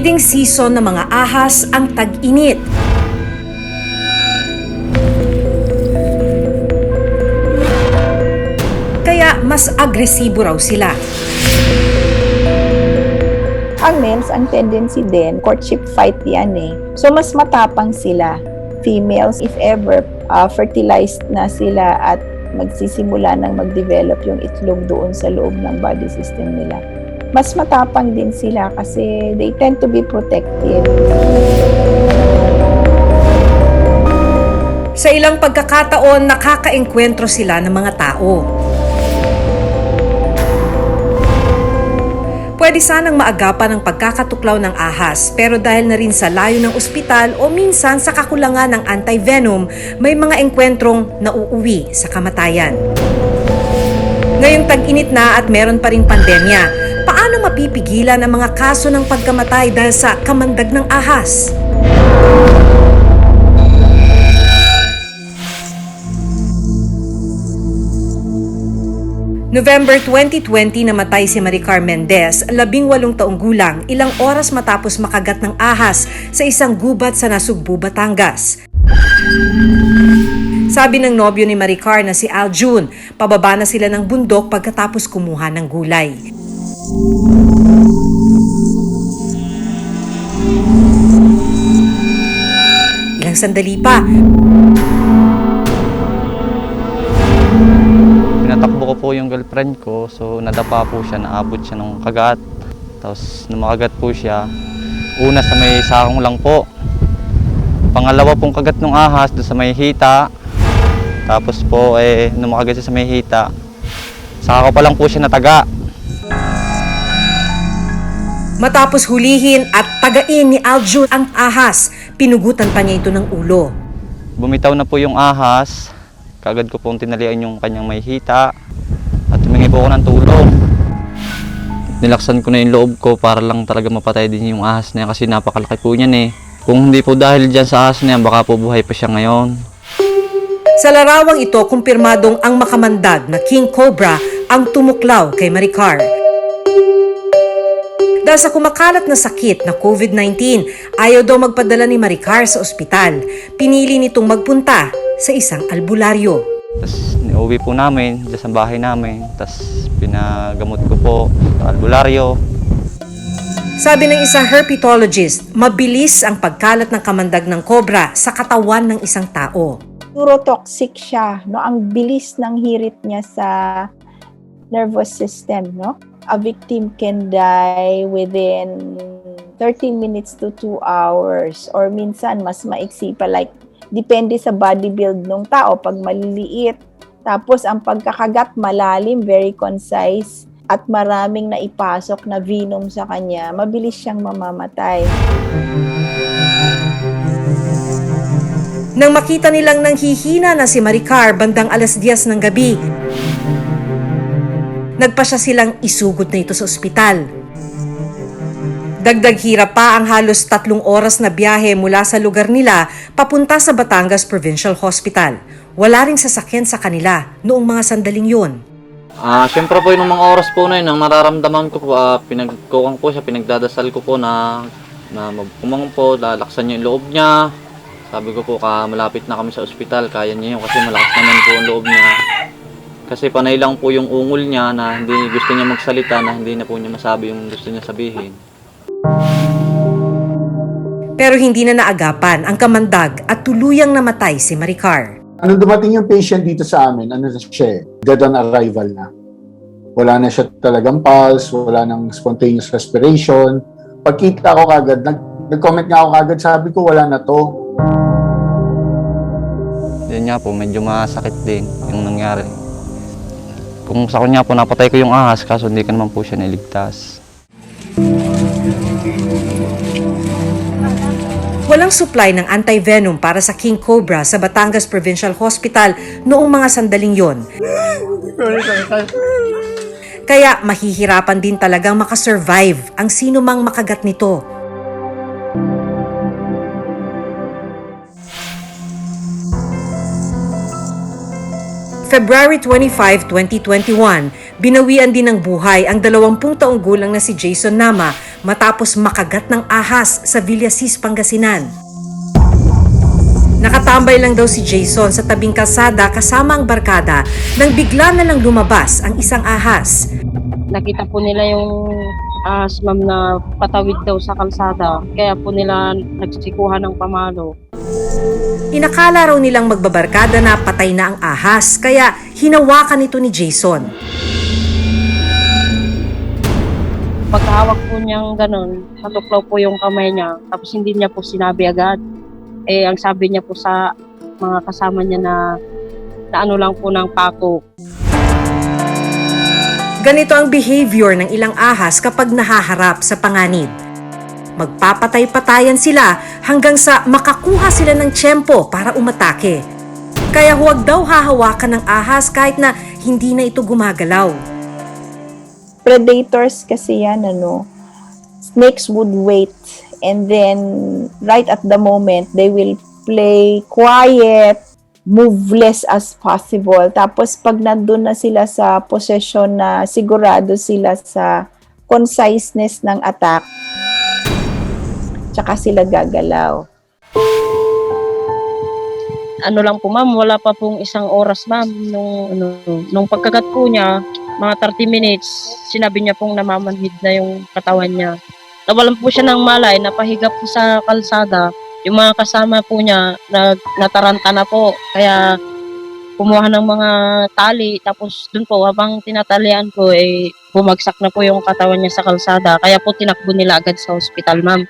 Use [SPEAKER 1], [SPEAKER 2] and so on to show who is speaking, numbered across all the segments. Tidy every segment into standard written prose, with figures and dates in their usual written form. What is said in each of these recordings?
[SPEAKER 1] Breeding season ng mga ahas ang tag-init. Kaya mas agresibo raw sila.
[SPEAKER 2] Ang males, ang tendency din, courtship fight yan eh. So, mas matapang sila. Females, if ever, fertilized na sila at magsisimula ng mag-develop yung itlog doon sa loob ng body system nila. Mas matapang din sila kasi they tend to be protective.
[SPEAKER 1] Sa ilang pagkakataon, nakakaengkwentro sila ng mga tao. Pwede sanang maagapan ang pagkakatuklaw ng ahas, pero dahil na rin sa layo ng ospital o minsan sa kakulangan ng anti-venom, may mga engkwentrong nauuwi sa kamatayan. Ngayong tag-init na at meron pa ring pandemya, paano mapipigilan ang mga kaso ng pagkamatay dahil sa kamandag ng ahas? November 2020 namatay si Maricar Mendez, 18 taong gulang, ilang oras matapos makagat ng ahas sa isang gubat sa Nasugbu, Batangas. Sabi ng nobyo ni Maricar na si Aljun, pababa na sila ng bundok pagkatapos kumuha ng gulay. Ilang sandali pa,
[SPEAKER 3] Pinatakbo ko po yung girlfriend ko, so nadapa po siya, naabot siya ng kagat. Tapos nung makagat po siya, una sa may sakong lang po. Pangalawa pong kagat ng ahas doon sa may hita. Tapos po nung makagat siya sa may hita, saka ko pa lang po siya nataga.
[SPEAKER 1] matapos hulihin at tagain ni Aljun ang ahas, pinugutan pa niya ito ng ulo.
[SPEAKER 3] Bumitaw na po yung ahas, kagad ko pong tinalian yung kanyang may hita at humingi po ako ng tulong. Nilaksan ko na yung loob ko para lang talaga mapatay din yung ahas na yan kasi napakalaki po niyan eh. Kung hindi po dahil dyan sa ahas na yan, baka po buhay pa siya ngayon.
[SPEAKER 1] Sa larawang ito, kumpirmadong ang makamandag na King Cobra ang tumuklaw kay Maricar. Dahil sa kumakalat na sakit na COVID-19, ayaw daw magpadala ni Maricar sa ospital. Pinili nitong magpunta sa isang albularyo.
[SPEAKER 3] Tapos niuwi po namin dyan sa bahay namin. Tapos pinagamot ko po sa albularyo.
[SPEAKER 1] Sabi ng isang herpetologist, mabilis ang pagkalat ng kamandag ng cobra sa katawan ng isang tao.
[SPEAKER 2] Neurotoxic siya, no? Ang bilis ng hirit niya sa nervous system, no? A victim can die within 30 minutes to 2 hours or minsan mas maiksi pa, like depende sa body build ng tao. Pag maliliit, tapos ang pagkakagat malalim, very concise, at maraming naipasok na venom sa kanya, mabilis siyang mamamatay.
[SPEAKER 1] Nang makita nilang nanghihina na si Maricar bandang 10:00 ng gabi, nagpasya silang isugod na ito sa ospital. Dagdag hirap pa ang halos 3 oras na biyahe mula sa lugar nila papunta sa Batangas Provincial Hospital. Wala ring sasakyan sa kanila noong mga sandaling yun.
[SPEAKER 3] Siyempre po yung mga oras po na yun, ang nararamdaman ko po, pinagkukuhan po siya, pinagdadasal ko po na magpumang po, lalaksan niya yung loob niya. Sabi ko po, malapit na kami sa ospital, kaya niya yun kasi malakas naman po ang loob niya. Kasi panay lang po yung ungol niya na hindi gusto niya magsalita, na hindi na po niya masabi yung gusto niya sabihin.
[SPEAKER 1] Pero hindi na naagapan ang kamandag at tuluyang namatay si Maricar.
[SPEAKER 4] Nung dumating yung patient dito sa amin, ano na siya, dead on arrival na. Wala na siya talagang pulse, wala nang spontaneous respiration. Pagkita ko kagad, nag-comment nga ako kagad, sabi ko wala na to.
[SPEAKER 3] Yun nga po, medyo masakit din yung nangyari. Kung sa kanya po, napatay ko yung ahas, kaso hindi ka naman po siya niligtas.
[SPEAKER 1] Walang supply ng anti-venom para sa King Cobra sa Batangas Provincial Hospital noong mga sandaling yon. Kaya mahihirapan din talagang makasurvive ang sino mang makagat nito. February 25, 2021, binawian din ng buhay ang 20 taong gulang na si Jason Nama matapos makagat ng ahas sa Villasis, Pangasinan. Nakatambay lang daw si Jason sa tabing kalsada kasama ang barkada nang bigla na lang lumabas ang isang ahas.
[SPEAKER 5] Nakita po nila yung ahas, ma'am, na patawid daw sa kalsada. Kaya po nila nagsikuhan ng pamalo.
[SPEAKER 1] Inakala raw nilang magbabarkada na patay na ang ahas, kaya hinawakan ito ni Jason.
[SPEAKER 5] Pagkahawak po niyang ganun, natuklaw po yung kamay niya. Tapos hindi niya po sinabi agad. Ang sabi niya po sa mga kasama niya na ano lang po ng pako.
[SPEAKER 1] Ganito ang behavior ng ilang ahas kapag nahaharap sa panganib. Magpapatay-patayan sila hanggang sa makakuha sila ng tiyempo para umatake. Kaya huwag daw hahawakan ng ahas kahit na hindi na ito gumagalaw.
[SPEAKER 2] Predators kasi yan, snakes would wait, and then right at the moment they will play quiet, move less as possible. Tapos pag nandun na sila sa possession na sigurado sila sa conciseness ng attack, tsaka sila gagalaw.
[SPEAKER 5] Ano lang po, ma'am, wala pa pong isang oras, ma'am, nung pagkagat po niya, mga 30 minutes, sinabi niya pong namamanhid na yung katawan niya. Nawalan po siya ng malay, napahiga po sa kalsada. Yung mga kasama po niya, nataranta na po. Kaya kumuha ng mga tali, tapos dun po, habang tinatalian ko, bumagsak na po yung katawan niya sa kalsada. Kaya po tinakbo nila agad sa ospital, ma'am.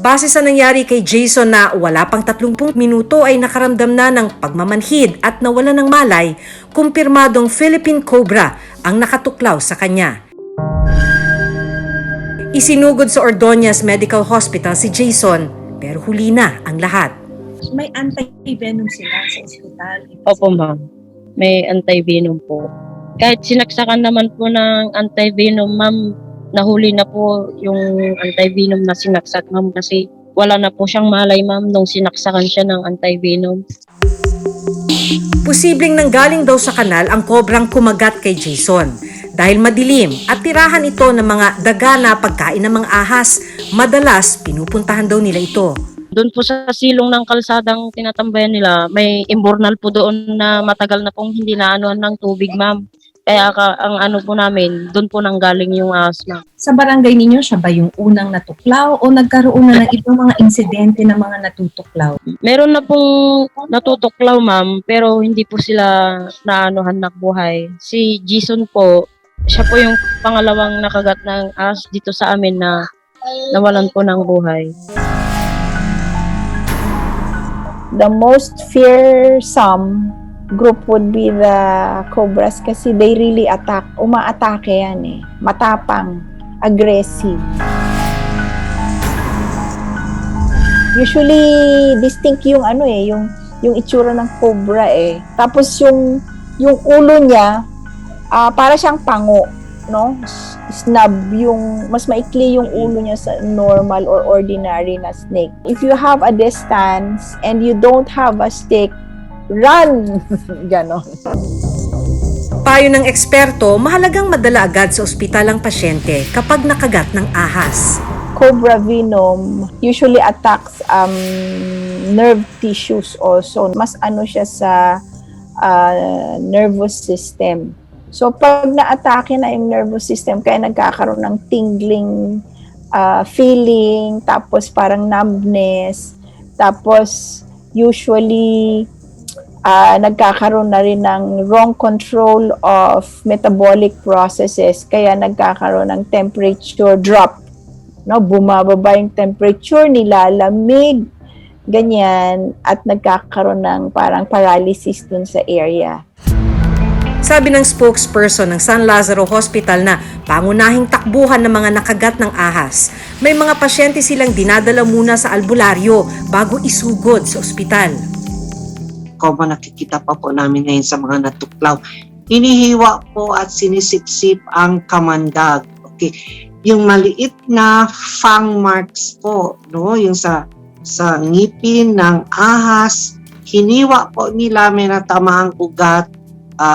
[SPEAKER 1] Base sa nangyari kay Jason na wala pang 30 minuto ay nakaramdam na ng pagmamanhid at nawala ng malay, kumpirmadong Philippine Cobra ang nakatuklaw sa kanya. Isinugod sa Ordonez Medical Hospital si Jason, pero huli na ang lahat.
[SPEAKER 6] May anti-venom sila sa ospital.
[SPEAKER 5] Opo, ma'am. May anti-venom po. Kahit sinaksakan naman po ng anti-venom, ma'am, nahuli na po yung anti-venom na sinaksak, ma'am, kasi wala na po siyang malay, ma'am, nung sinaksakan siya ng anti-venom.
[SPEAKER 1] Posibleng nanggaling daw sa kanal ang kobrang kumagat kay Jason. Dahil madilim at tirahan ito ng mga daga na pagkain ng mga ahas, madalas pinupuntahan daw nila ito.
[SPEAKER 5] Doon po sa silong ng kalsadang tinatambayan nila, may imbornal po doon na matagal na pong hindi naanuhan ng tubig, ma'am. Kaya ang ano po namin, doon po nanggaling yung ahas, ma'am.
[SPEAKER 6] Sa barangay ninyo, siya ba yung unang natuklaw o nagkaroon na ng ibang mga insidente ng mga natutuklaw?
[SPEAKER 5] Meron na pong natutuklaw, ma'am, pero hindi po sila naanuhan ng buhay. Si Jason po, siya po yung pangalawang nakagat ng ahas dito sa amin na nawalan po ng buhay.
[SPEAKER 2] The most fearsome group would be the cobras kasi they really attack. Umaatake yan Matapang, aggressive. Usually, distinct yung yung itsura ng cobra Tapos yung ulo niya, para siyang pango, no? Snub, mas maikli yung ulo niya sa normal or ordinary na snake. If you have a distance and you don't have a stick, run! Ganon.
[SPEAKER 1] Payo ng eksperto, mahalagang madala agad sa ospital ang pasyente kapag nakagat ng ahas.
[SPEAKER 2] Cobra venom usually attacks nerve tissues also. Mas siya sa nervous system. So pag na-atake na yung nervous system, kaya nagkakaroon ng tingling feeling, tapos parang numbness, tapos usually nagkakaroon na rin ng wrong control of metabolic processes, kaya nagkakaroon ng temperature drop. No, bumababa yung temperature, nilalamig, ganyan, at nagkakaroon ng parang paralysis dun sa area.
[SPEAKER 1] Sabi ng spokesperson ng San Lazaro Hospital na pangunahing takbuhan ng mga nakagat ng ahas, may mga pasyente silang dinadala muna sa albularyo bago isugod sa ospital.
[SPEAKER 7] Como nakikita pa po namin ngayon sa mga natuklaw, hinihiwa po at sinisipsip ang kamandag. Okay. Yung maliit na fang marks po, no, yung sa ngipin ng ahas, hiniwa po nila, may natamaang ugat,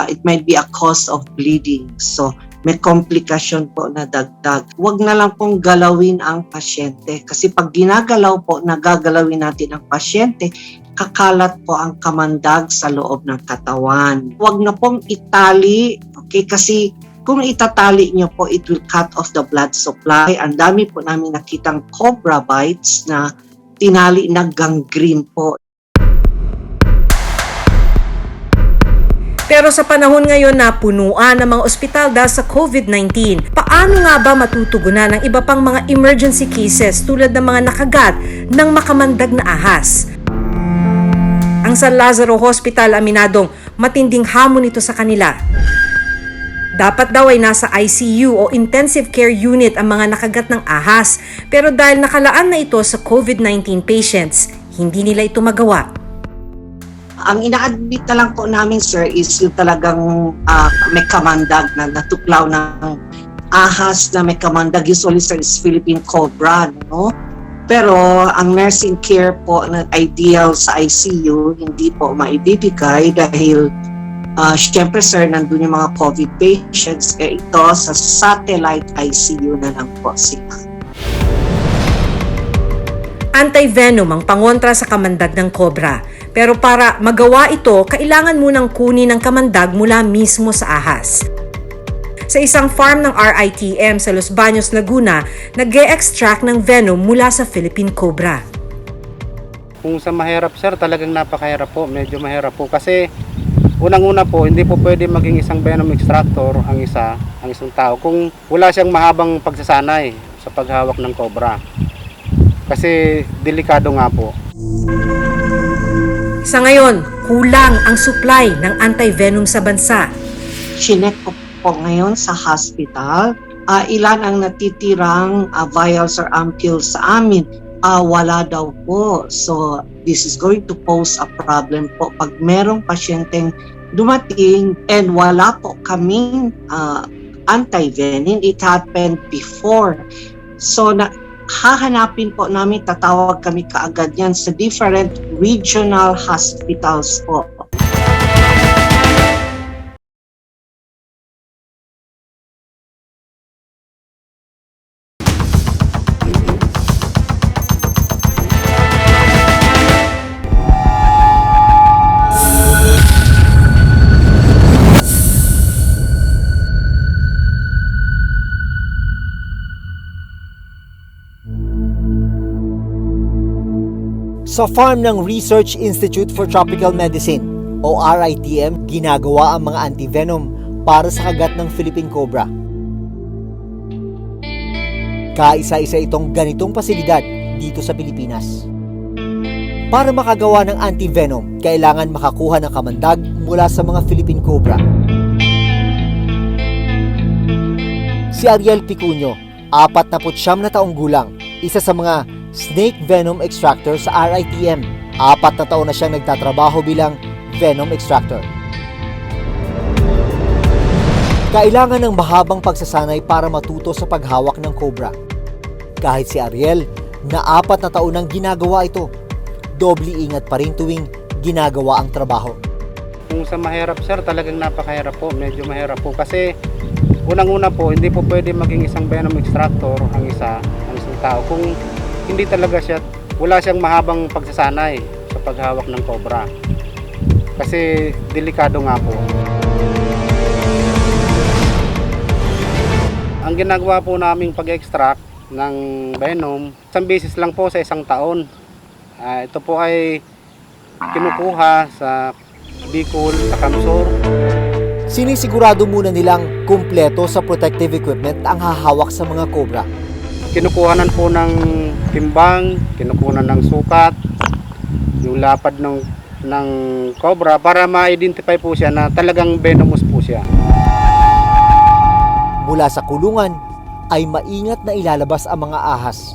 [SPEAKER 7] it might be a cause of bleeding. So, may komplikasyon po na dagdag. Huwag na lang pong galawin ang pasyente kasi pag ginagalaw po, nagagalawin natin ang pasyente, kakalat po ang kamandag sa loob ng katawan. Huwag na pong itali, okay, kasi kung itatali nyo po, it will cut off the blood supply. Ang dami po namin nakitang cobra bites na tinali na gangrene po.
[SPEAKER 1] Pero sa panahon ngayon na punuan ng mga ospital dahil sa COVID-19, paano nga ba matutugunan ang iba pang mga emergency cases tulad ng mga nakagat ng makamandag na ahas? Ang San Lazaro Hospital aminadong matinding hamon ito sa kanila. Dapat daw ay nasa ICU o intensive care unit ang mga nakagat ng ahas, pero dahil nakalaan na ito sa COVID-19 patients, hindi nila ito magawa.
[SPEAKER 7] Ang ina-admit na lang po namin, sir, is yung talagang may kamandag na natuklaw ng ahas na may kamandag. Usually, sir, is Philippine cobra, no? Pero ang nursing care po na ideal sa ICU, hindi po maibibigay dahil syempre, sir, nandun yung mga COVID patients. Ito sa satellite ICU na lang po sila.
[SPEAKER 1] Anti-venom ang pangontra sa kamandag ng cobra. Pero para magawa ito, kailangan munang kunin ang kamandag mula mismo sa ahas. Sa isang farm ng RITM sa Los Baños, Laguna, nag-e-extract ng venom mula sa Philippine cobra.
[SPEAKER 8] Kung sa mahirap, sir, talagang napakahirap po. Medyo mahirap po kasi unang-una po, hindi po pwede maging isang venom extractor ang isang tao kung wala siyang mahabang pagsasanay sa paghawak ng cobra. Kasi delikado nga po.
[SPEAKER 1] Sa ngayon, kulang ang supply ng anti-venom sa bansa.
[SPEAKER 7] Chinek ko po ngayon sa hospital, ilan ang natitirang vials or ampoules sa amin. Wala daw po. So, this is going to pose a problem po. Pag merong pasyenteng dumating and wala po kaming anti-venom, it happened before. So, hahanapin po namin, tatawag kami kaagad yan sa different regional hospitals po.
[SPEAKER 9] Sa farm ng Research Institute for Tropical Medicine o RITM, ginagawa ang mga antivenom para sa kagat ng Philippine cobra. Kaisa-isa itong ganitong pasilidad dito sa Pilipinas. Para makagawa ng antivenom, kailangan makakuha ng kamandag mula sa mga Philippine cobra. Si Ariel Picuño, 49 na taong gulang, isa sa mga snake venom extractor sa RITM. 4 na taon na siyang nagtatrabaho bilang venom extractor. Kailangan ng mahabang pagsasanay para matuto sa paghawak ng cobra. Kahit si Ariel, na 4 na taon nang ginagawa ito, doble ingat pa rin tuwing ginagawa ang trabaho.
[SPEAKER 8] Kung sa mahirap, sir, talagang napakahirap po. Medyo mahirap po kasi unang-una po, hindi po pwede maging isang venom extractor ang isang tao kung hindi talaga wala siyang mahabang pagsasanay sa paghawak ng cobra. Kasi delikado nga po. Ang ginagawa po naming pag-extract ng venom, isang beses lang po sa isang taon. Ito po ay kinukuha sa Bicol, sa Camsor.
[SPEAKER 9] Sinisigurado muna nilang kumpleto sa protective equipment ang hahawak sa mga cobra.
[SPEAKER 8] Kinukuhanan po ng timbang, kinukuhanan ng sukat, yung lapad ng cobra para ma-identify po siya na talagang venomous po siya.
[SPEAKER 9] Mula sa kulungan ay maingat na ilalabas ang mga ahas.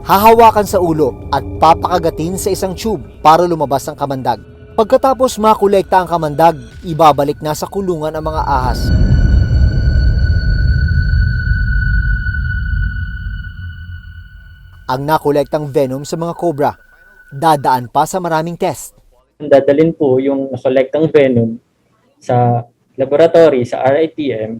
[SPEAKER 9] Hahawakan sa ulo at papakagatin sa isang tube para lumabas ang kamandag. Pagkatapos makolekta ang kamandag, ibabalik na sa kulungan ang mga ahas. Ang nakolektang venom sa mga cobra, dadaan pa sa maraming test.
[SPEAKER 10] Dadalhin po yung nakolektang venom sa laboratory sa RITM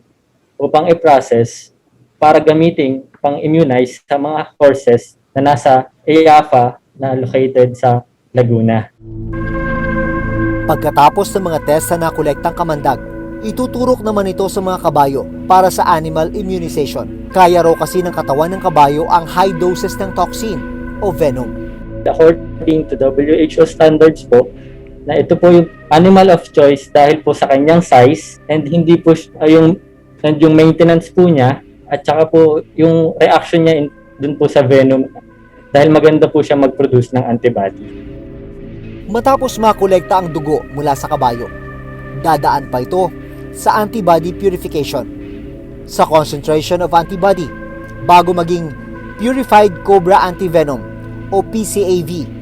[SPEAKER 10] upang i-process para gamiting pang-immunize sa mga horses na nasa EAFA na located sa Laguna.
[SPEAKER 9] Pagkatapos ng mga test sa nakolektang kamandag, ituturok naman ito sa mga kabayo para sa animal immunization. Kaya raw kasi ng katawan ng kabayo ang high doses ng toxin o venom.
[SPEAKER 10] According to WHO standards po, na ito po yung animal of choice dahil po sa kanyang size and hindi po yung maintenance po niya at saka po yung reaction niya dun po sa venom dahil maganda po siya mag-produce ng antibody.
[SPEAKER 9] Matapos makolekta ang dugo mula sa kabayo, dadaan pa ito sa antibody purification sa concentration of antibody bago maging Purified Cobra Antivenom o PCAV.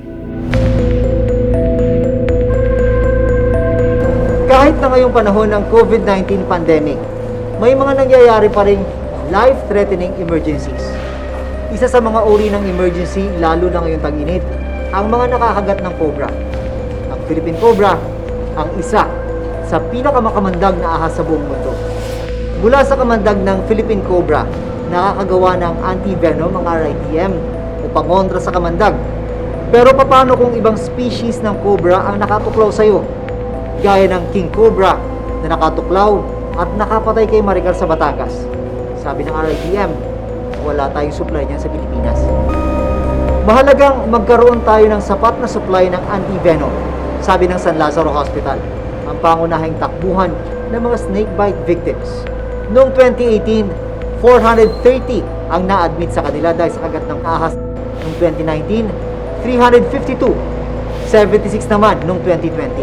[SPEAKER 11] Kahit na ngayong panahon ng COVID-19 pandemic, may mga nangyayari pa ring life-threatening emergencies. Isa sa mga uri ng emergency, lalo na ngayong tag-init, ang mga nakakagat ng cobra. Ang Philippine Cobra, ang isa sa pinakamakamandag na ahas sa buong mundo. Mula sa kamandag ng Philippine Cobra, nakakagawa ng anti-venom ang RITM o pangontra sa kamandag. Pero paano kung ibang species ng cobra ang nakatuklaw sa'yo? Gaya ng King Cobra na nakatuklaw at nakapatay kay Maricar sa Batangas. Sabi ng RITM, wala tayong supply niyan sa Pilipinas. Mahalagang magkaroon tayo ng sapat na supply ng anti-venom, sabi ng San Lazaro Hospital, ang pangunahing takbuhan ng mga snakebite victims. Noong 2018, 430 ang na-admit sa kanila dahil sa kagat ng ahas. Noong 2019, 352. 76 naman noong 2020.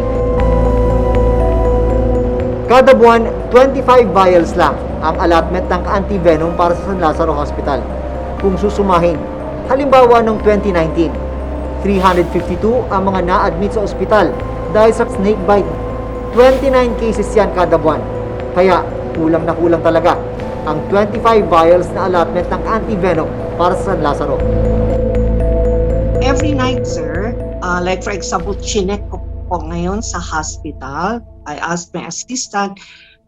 [SPEAKER 11] Kada buwan, 25 vials lang ang allotment ng anti-venom para sa San Lazaro Hospital. Kung susumahin, halimbawa noong 2019, 352 ang mga na-admit sa ospital dahil sa snakebite. 29 cases yan kada buwan. Kaya kulang na kulang talaga ang 25 vials na allotment ng anti-venom para sa San Lazaro.
[SPEAKER 7] Every night, sir, like for example, chinek ko po ngayon sa hospital. I asked my assistant,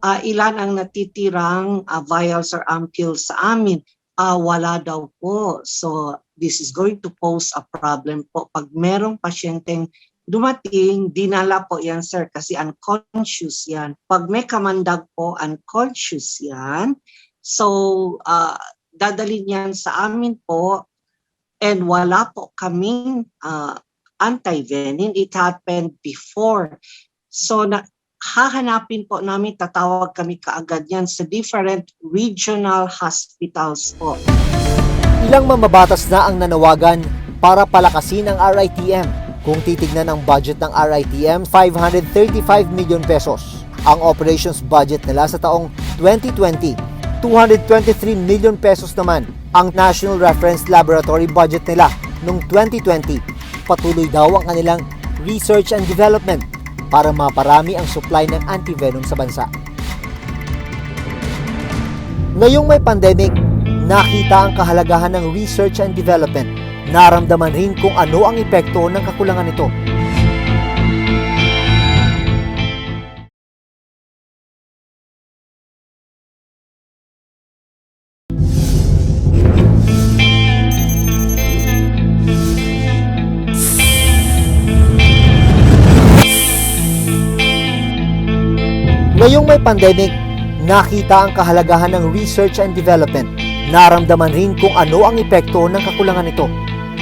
[SPEAKER 7] ilan ang natitirang vials or ampoules sa amin? Wala daw po. So, this is going to pose a problem po. Pag merong pasyenteng dumating, dinala po yan, sir, kasi unconscious yan. Pag may kamandag po, unconscious yan. So, dadalhin yan sa amin po and wala po kaming anti-venom. It happened before. So, hahanapin po namin, tatawag kami kaagad yan sa different regional hospitals po.
[SPEAKER 9] Ilang mamabatas na ang nanawagan para palakasin ang RITM. Kung titignan ang budget ng RITM, 535 million pesos. Ang operations budget nila sa taong 2020, 223 million pesos naman. Ang National Reference Laboratory budget nila noong 2020, patuloy daw ang kanilang research and development para maparami ang supply ng antivenom sa bansa. Ngayong may pandemic, nakita ang kahalagahan ng research and development. Naramdaman rin kung ano ang epekto ng kakulangan nito. Ngayong may pandemic, nakita ang kahalagahan ng research and development. Naramdaman rin kung ano ang epekto ng kakulangan nito.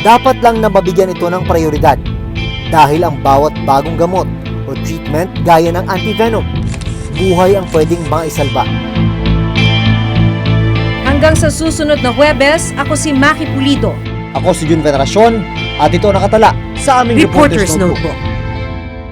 [SPEAKER 9] Dapat lang na mabigyan ito ng prioridad dahil ang bawat bagong gamot o treatment gaya ng antivenom, buhay ang pwedeng maisalba.
[SPEAKER 1] Hanggang sa susunod na Huwebes, ako si Maki Pulido.
[SPEAKER 9] Ako si Jun Veneracion at ito nakatala sa aming
[SPEAKER 1] Reporter's Notebook.